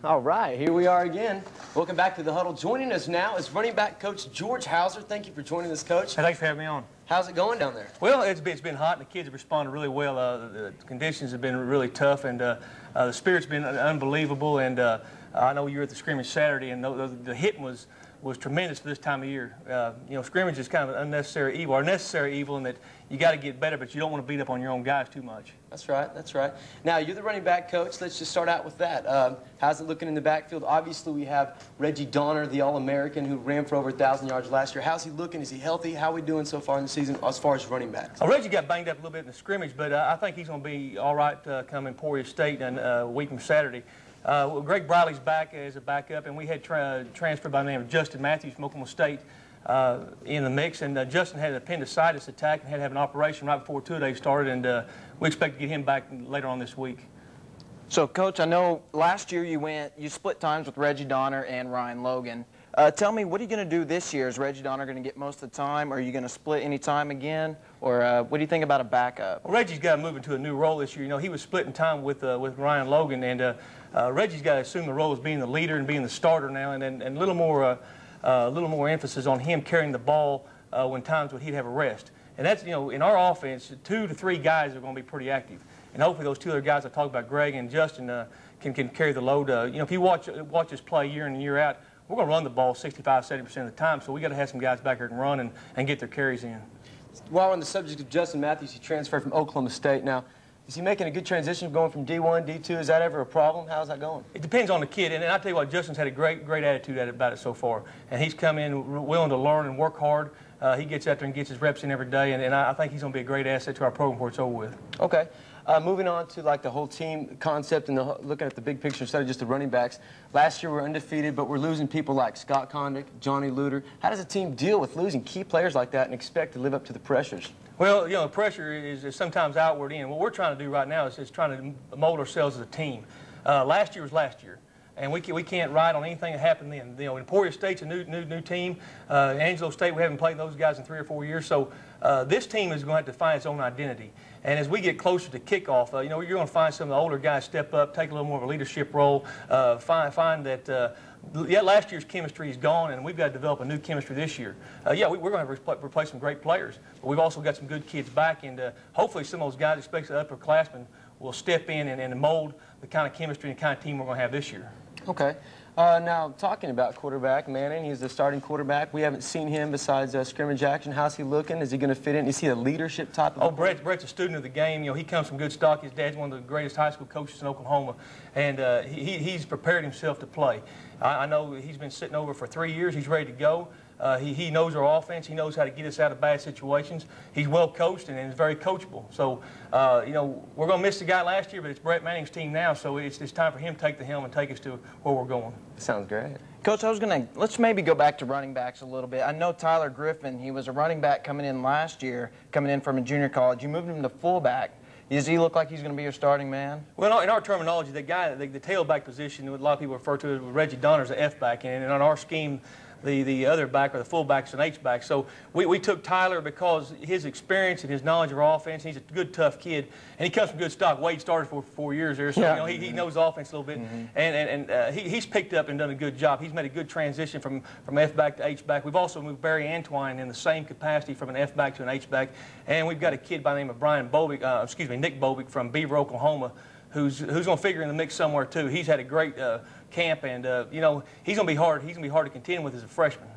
All right, here we are again. Welcome back to the Huddle. Joining us now is running back coach George Hauser. Thank you for joining us, Coach. Hey, thanks for having me on. How's it going down there? Well, it's been hot, and the kids have responded really well. The conditions have been really tough, and the spirit's been unbelievable. And I know you were at the scrimmage Saturday, and the hitting was tremendous for this time of year. You know, scrimmage is kind of an unnecessary evil, or necessary evil, in that you got to get better, but you don't want to beat up on your own guys too much. That's right, that's right. Now, you're the running back coach. Let's just start out with that. How's it looking in the backfield? Obviously, we have Reggie Donner, the All-American, who ran for over 1,000 yards last year. How's he looking? Is he healthy? How are we doing so far in the season as far as running backs? Reggie got banged up a little bit in the scrimmage, but I think he's going to be all right come Emporia State and a week from Saturday. Greg Briley's back as a backup, and we had transferred by the name of Justin Matthews from Oklahoma State in the mix. And Justin had an appendicitis attack and had to have an operation right before two-a-day started, and we expect to get him back later on this week. So, Coach, I know last year you split times with Reggie Donner and Ryan Logan. Tell me, what are you going to do this year? Is Reggie Donner going to get most of the time, or are you going to split any time again? Or what do you think about a backup? Well, Reggie's got to move into a new role this year. You know, he was splitting time with Ryan Logan, and Reggie's got to assume the role as being the leader and being the starter now, and a little more emphasis on him carrying the ball when times when he'd have a rest. And that's, you know, in our offense, 2 to 3 guys are going to be pretty active. And hopefully those 2 other guys I talked about, Greg and Justin, can carry the load. You know, if you watch us play year in and year out, we're going to run the ball 65–70% of the time, so we got to have some guys back here who can run and get their carries in. While we're on the subject of Justin Matthews, he transferred from Oklahoma State. Now, is he making a good transition going from D1, D2? Is that ever a problem? How's that going? It depends on the kid, and I tell you what, Justin's had a great attitude about it so far, and he's come in willing to learn and work hard. He gets out there and gets his reps in every day, and I think he's going to be a great asset to our program before it's over with. Okay. Moving on to like the whole team concept and looking at the big picture instead of just the running backs. Last year we're undefeated, but we're losing people like Scott Condick, Johnny Luter. How does a team deal with losing key players like that and expect to live up to the pressures? Well, you know, the pressure is sometimes outward in. What we're trying to do right now is trying to mold ourselves as a team. Last year was last year, and we can't ride on anything that happened then. You know, Emporia State's a new team. Angelo State, we haven't played those guys in 3 or 4 years, so this team is going to have to find its own identity. And as we get closer to kickoff, you know, you're going to find some of the older guys step up, take a little more of a leadership role, find that, yeah, last year's chemistry is gone, and we've got to develop a new chemistry this year. Yeah, we're going to have to replace some great players, but we've also got some good kids back, and hopefully some of those guys, especially the upperclassmen, will step in and mold the kind of chemistry and the kind of team we're going to have this year. Okay. Now, talking about quarterback, Manning, he's the starting quarterback. We haven't seen him besides scrimmage action. How's he looking? Is he going to fit in? Is he a leadership type of Brett's a student of the game. You know, he comes from good stock. His dad's one of the greatest high school coaches in Oklahoma, and he's prepared himself to play. I know he's been sitting over for 3 years. He's ready to go. He knows our offense. He knows how to get us out of bad situations. He's well coached and is very coachable. So, you know, we're going to miss the guy last year, but it's Brett Manning's team now, so it's time for him to take the helm and take us to where we're going. Sounds great. Coach, let's maybe go back to running backs a little bit. I know Tyler Griffin, he was a running back coming in last year, coming in from a junior college. You moved him to fullback. Does he look like he's going to be your starting man? Well, in our terminology, the guy, the tailback position, what a lot of people refer to as Reggie Donner as an F-back, and on our scheme, the other back or the fullback is an H-back. So we took Tyler because his experience and his knowledge of our offense. He's a good, tough kid, and he comes from good stock. Wade started for 4 years there, so yeah. You know, he knows the offense a little bit, and he's picked up and done a good job. He's made a good transition from F-back to H-back. We've also moved Barry Antwine in the same capacity from an F-back to an H-back, and we've got a kid by the name of Nick Bobick from Beaver, Oklahoma, who's going to figure in the mix somewhere too. He's had a great camp, and you know, he's going to be hard. He's going to be hard to contend with as a freshman.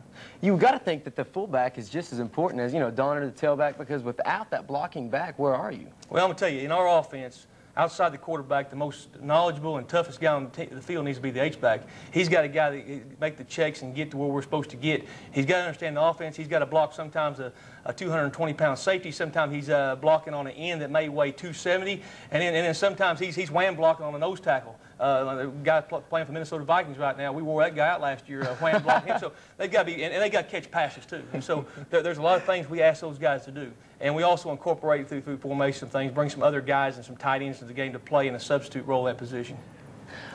You've got to think that the fullback is just as important as, you know, Donner, the tailback, because without that blocking back, where are you? Well, I'm going to tell you, in our offense, outside the quarterback, the most knowledgeable and toughest guy on the field needs to be the H-back. He's got a guy that make the checks and get to where we're supposed to get. He's got to understand the offense. He's got to block sometimes a 220-pound safety. Sometimes he's blocking on an end that may weigh 270, and then sometimes he's wham blocking on a nose tackle. The guy playing for the Minnesota Vikings right now, we wore that guy out last year, wham blocking him. So they've got to be, and they got to catch passes too. And so there's a lot of things we ask those guys to do, and we also incorporate through formation things, bring some other guys and some tight ends into the game to play in a substitute role at that position.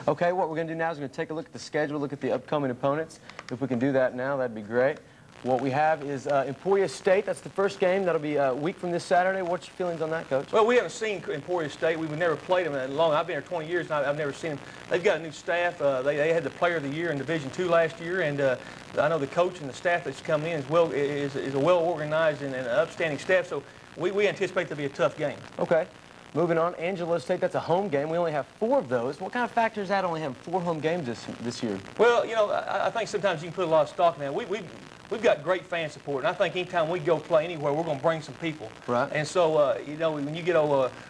Okay, what we're going to do now is we're going to take a look at the schedule, look at the upcoming opponents. If we can do that now, that'd be great. What we have is Emporia State. That's the first game. That'll be a week from this Saturday. What's your feelings on that, Coach? Well, we haven't seen Emporia State. We've never played them that long. I've been here 20 years, and I've never seen them. They've got a new staff. They had the Player of the Year in Division II last year, and I know the coach and the staff that's come in is a well-organized and upstanding staff, so we anticipate it'll be a tough game. Okay. Moving on, Angelo State, that's a home game. We only have 4 of those. What kind of factor is that, only having 4 home games this year? Well, you know, I think sometimes you can put a lot of stock in that. We've got great fan support, and I think anytime we go play anywhere, we're going to bring some people. Right. And so, you know, when you get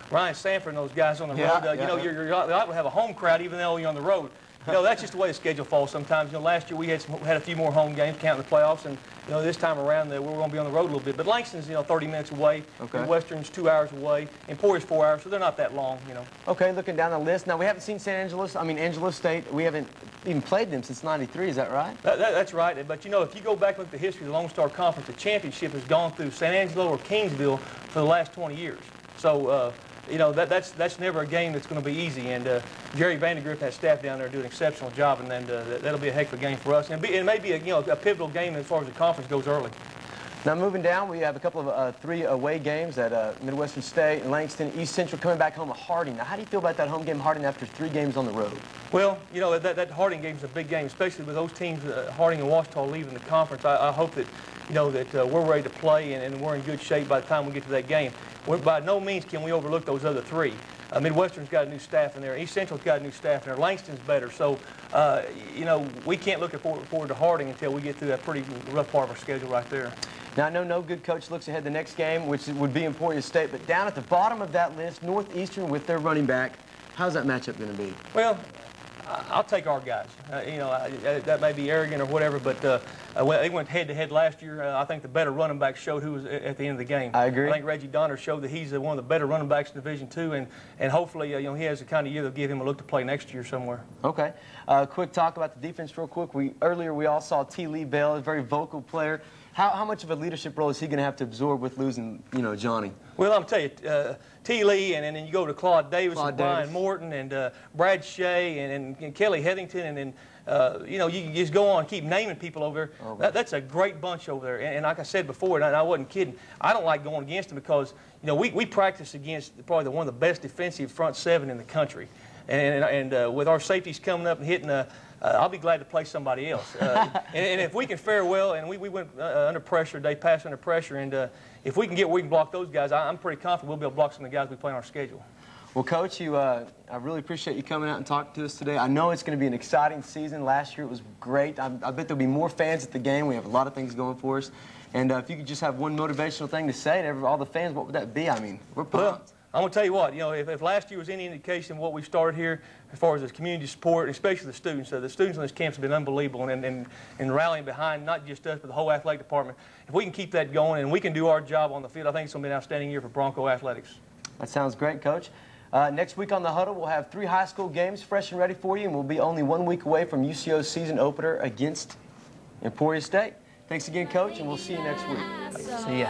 Ryan Sanford and those guys on the road, you know, you're liable to have a home crowd even though you're on the road. You know, that's just the way the schedule falls sometimes. You know, last year we had a few more home games counting the playoffs, and you know, this time around we're going to be on the road a little bit. But Langston's, you know, 30 minutes away. Okay. Western's 2 hours away. Emporia's 4 hours, so they're not that long, you know. Okay, looking down the list. Now, we haven't seen Angelo State. We haven't even played them since '93. Is that right? That's right. But, you know, if you go back and look at the history of the Lone Star Conference, the championship has gone through San Angelo or Kingsville for the last 20 years. So, you know, that's never a game that's going to be easy. And Jerry Vandergriff and that staff down there do an exceptional job, and then that'll be a heck of a game for us. And it may be a pivotal game as far as the conference goes early. Now, moving down, we have a couple of 3 away games at Midwestern State, Langston, East Central, coming back home at Harding. Now, how do you feel about that home game, Harding, after 3 games on the road? Well, you know, that Harding game is a big game, especially with those teams, Harding and Ouachita, leaving the conference. I hope that, you know, that we're ready to play and we're in good shape by the time we get to that game. By no means can we overlook those other 3. Midwestern's got a new staff in there. East Central's got a new staff in there. Langston's better. So, you know, we can't look forward to Harding until we get through that pretty rough part of our schedule right there. Now, I know no good coach looks ahead to the next game, which would be Emporia State, but down at the bottom of that list, Northeastern with their running back, how's that matchup going to be? Well, I'll take our guys. You know, that may be arrogant or whatever, but they went head-to-head last year. I think the better running back showed who was at the end of the game. I agree. I think Reggie Donner showed that he's one of the better running backs in Division II, and hopefully, you know, he has the kind of year that'll give him a look to play next year somewhere. Okay. Quick talk about the defense real quick. Earlier we all saw T. Lee Bell, a very vocal player. How much of a leadership role is he going to have to absorb with losing, you know, Johnny? Well, I'm telling you, T. Lee, and then you go to Claude Davis and Brian Morton and Brad Shea and Kelly Heathington, and you know, you can just go on and keep naming people over there. Okay. That's a great bunch over there. And like I said before, and I wasn't kidding, I don't like going against them because, you know, we practice against probably one of the best defensive front 7 in the country. And with our safeties coming up and hitting I'll be glad to play somebody else. And if we can fare well, and we went under pressure, they passed under pressure, and if we can block those guys, I'm pretty confident we'll be able to block some of the guys we play on our schedule. Well, Coach, I really appreciate you coming out and talking to us today. I know it's going to be an exciting season. Last year it was great. I bet there'll be more fans at the game. We have a lot of things going for us. And if you could just have one motivational thing to say to all the fans, what would that be? I mean, we're pumped. Well, I'm going to tell you what, you know, if last year was any indication of what we started here as far as the community support, especially the students on this campus have been unbelievable and rallying behind not just us but the whole athletic department. If we can keep that going and we can do our job on the field, I think it's going to be an outstanding year for Bronco athletics. That sounds great, Coach. Next week on The Huddle, we'll have 3 high school games fresh and ready for you, and we'll be only 1 week away from UCO's season opener against Emporia State. Thanks again, Coach, and we'll see you next week. See ya.